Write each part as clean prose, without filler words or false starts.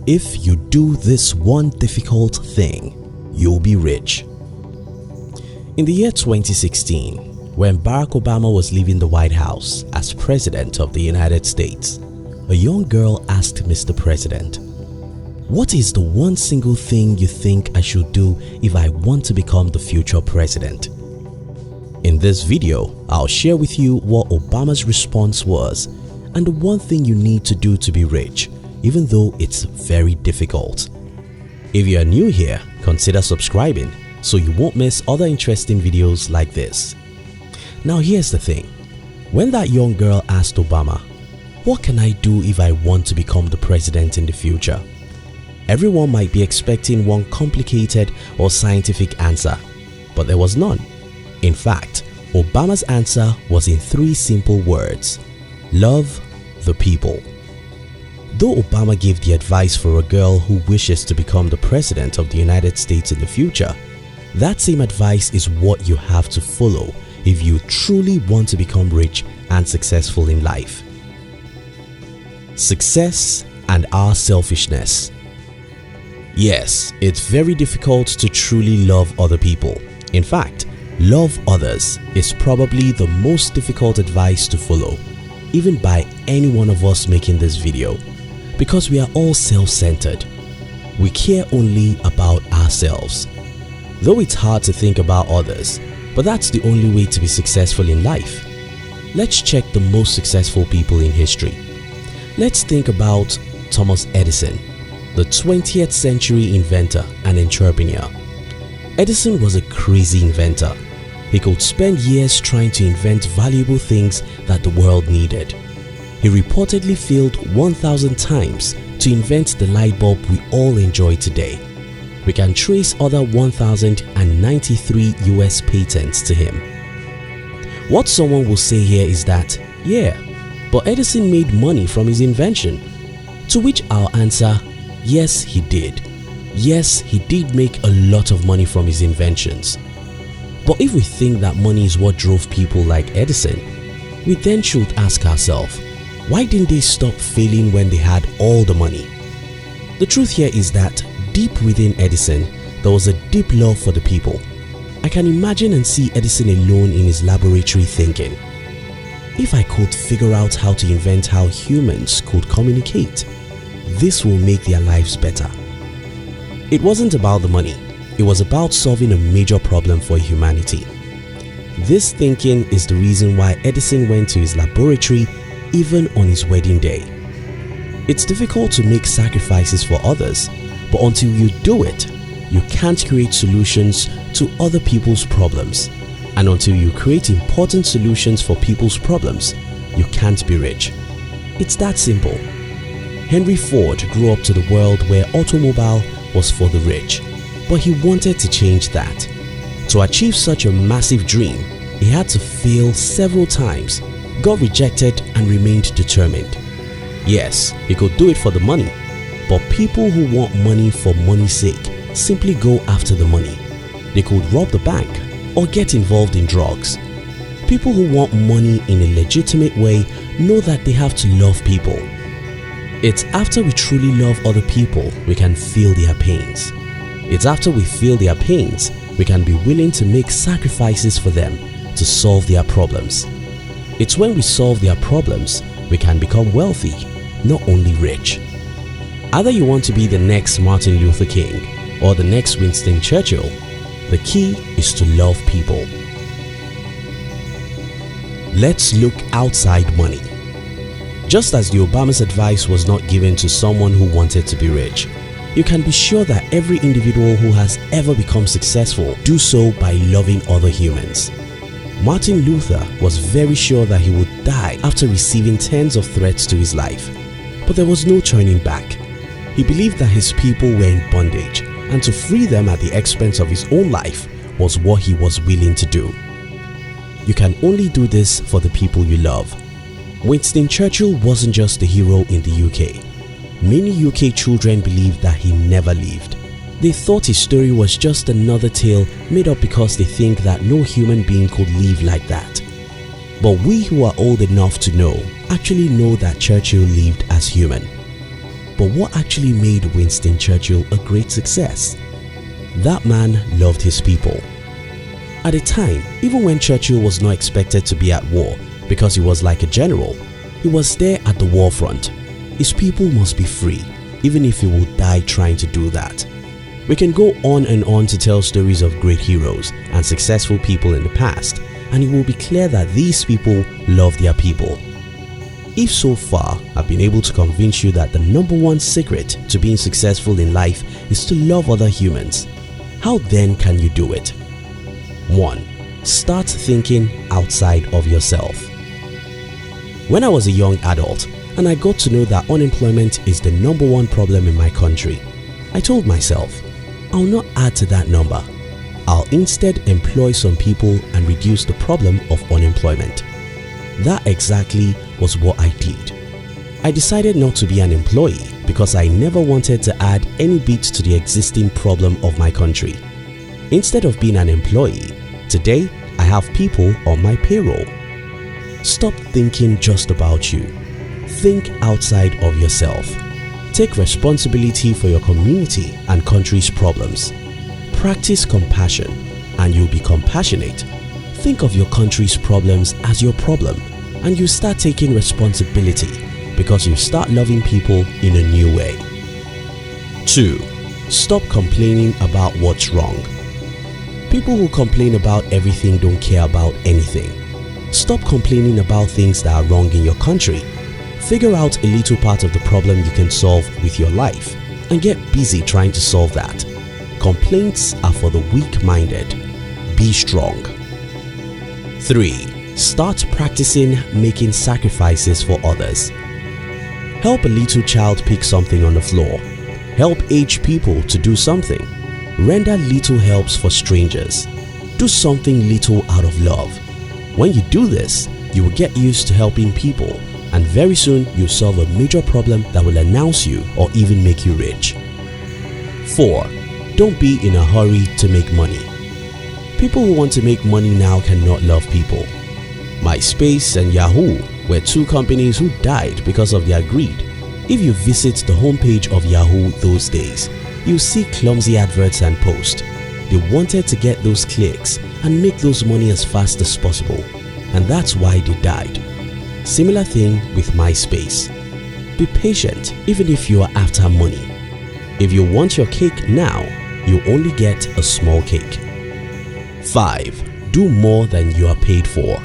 If you do this one difficult thing, you'll be rich. In the year 2016, when Barack Obama was leaving the White House as President of the United States, a young girl asked Mr. President, "What is the one single thing you think I should do if I want to become the future president?" In this video, I'll share with you what Obama's response was and the one thing you need to do to be rich, even though it's very difficult. If you are new here, consider subscribing so you won't miss other interesting videos like this. Now here's the thing, when that young girl asked Obama, "What can I do if I want to become the president in the future?" everyone might be expecting one complicated or scientific answer, but there was none. In fact, Obama's answer was in 3 simple words: love the people. Though Obama gave the advice for a girl who wishes to become the president of the United States in the future, that same advice is what you have to follow if you truly want to become rich and successful in life. Success and our selfishness. Yes, it's very difficult to truly love other people. In fact, love others is probably the most difficult advice to follow, even by any one of us making this video, because we are all self-centered. We care only about ourselves. Though it's hard to think about others, but that's the only way to be successful in life. Let's check the most successful people in history. Let's think about Thomas Edison, the 20th century inventor and entrepreneur. Edison was a crazy inventor. He could spend years trying to invent valuable things that the world needed. He reportedly failed 1,000 times to invent the light bulb we all enjoy today. We can trace other 1,093 US patents to him. What someone will say here is that, yeah, but Edison made money from his invention. To which I'll answer, yes he did. Yes, he did make a lot of money from his inventions. But if we think that money is what drove people like Edison, we then should ask ourselves, why didn't they stop failing when they had all the money? The truth here is that deep within Edison, there was a deep love for the people. I can imagine and see Edison alone in his laboratory thinking, if I could figure out how to invent how humans could communicate, this will make their lives better. It wasn't about the money, it was about solving a major problem for humanity. This thinking is the reason why Edison went to his laboratory even on his wedding day. It's difficult to make sacrifices for others, but until you do it, you can't create solutions to other people's problems. And until you create important solutions for people's problems, you can't be rich. It's that simple. Henry Ford grew up to the world where automobile was for the rich, but he wanted to change that. To achieve such a massive dream, he had to fail several times, got rejected and remained determined. Yes, he could do it for the money, but people who want money for money's sake simply go after the money. They could rob the bank or get involved in drugs. People who want money in a legitimate way know that they have to love people. It's after we truly love other people we can feel their pains. It's after we feel their pains we can be willing to make sacrifices for them to solve their problems. It's when we solve their problems we can become wealthy, not only rich. Either you want to be the next Martin Luther King or the next Winston Churchill, the key is to love people. Let's look outside money. Just as the Obama's advice was not given to someone who wanted to be rich, you can be sure that every individual who has ever become successful do so by loving other humans. Martin Luther was very sure that he would die after receiving tens of threats to his life, but there was no turning back. He believed that his people were in bondage, and to free them at the expense of his own life was what he was willing to do. You can only do this for the people you love. Winston Churchill wasn't just a hero in the UK. Many UK children believed that he never lived. They thought his story was just another tale made up because they think that no human being could live like that. But we who are old enough to know actually know that Churchill lived as human. But what actually made Winston Churchill a great success? That man loved his people. At the time, even when Churchill was not expected to be at war because he was like a general, he was there at the war front. His people must be free, even if he will die trying to do that. We can go on and on to tell stories of great heroes and successful people in the past, and it will be clear that these people love their people. If so far I've been able to convince you that the #1 secret to being successful in life is to love other humans, how then can you do it? 1. Start thinking outside of yourself. When I was a young adult and I got to know that unemployment is the #1 problem in my country, I told myself, I'll not add to that number. I'll instead employ some people and reduce the problem of unemployment. That exactly was what I did. I decided not to be an employee because I never wanted to add any bit to the existing problem of my country. Instead of being an employee, today I have people on my payroll. Stop thinking just about you. Think outside of yourself. Take responsibility for your community and country's problems. Practice compassion and you'll be compassionate. Think of your country's problems as your problem and you start taking responsibility because you start loving people in a new way. 2. Stop complaining about what's wrong. People who complain about everything don't care about anything. Stop complaining about things that are wrong in your country. Figure out a little part of the problem you can solve with your life and get busy trying to solve that. Complaints are for the weak-minded. Be strong. 3. Start practicing making sacrifices for others. Help a little child pick something on the floor. Help aged people to do something. Render little helps for strangers. Do something little out of love. When you do this, you will get used to helping people and very soon you'll solve a major problem that will announce you or even make you rich. 4. Don't be in a hurry to make money. People who want to make money now cannot love people. MySpace and Yahoo were two companies who died because of their greed. If you visit the homepage of Yahoo those days, you'll see clumsy adverts and posts. They wanted to get those clicks and make those money as fast as possible, and that's why they died. Similar thing with MySpace. Be patient even if you are after money. If you want your cake now, you only get a small cake. 5. Do more than you are paid for.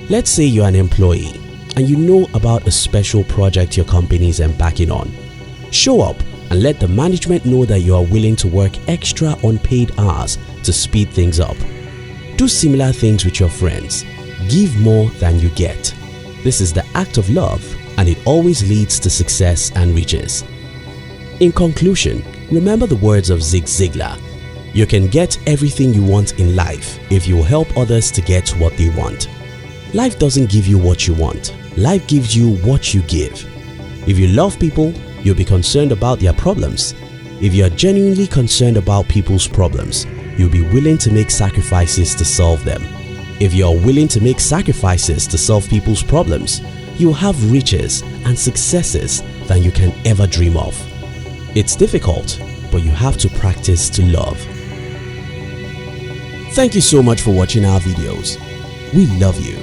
Let's say you're an employee and you know about a special project your company is embarking on. Show up and let the management know that you are willing to work extra unpaid hours to speed things up. Do similar things with your friends. Give more than you get. This is the act of love and it always leads to success and riches. In conclusion, remember the words of Zig Ziglar. You can get everything you want in life if you help others to get what they want. Life doesn't give you what you want. Life gives you what you give. If you love people, you'll be concerned about their problems. If you are genuinely concerned about people's problems, you'll be willing to make sacrifices to solve them. If you are willing to make sacrifices to solve people's problems, you'll have riches and successes than you can ever dream of. It's difficult, but you have to practice to love. Thank you so much for watching our videos. We love you.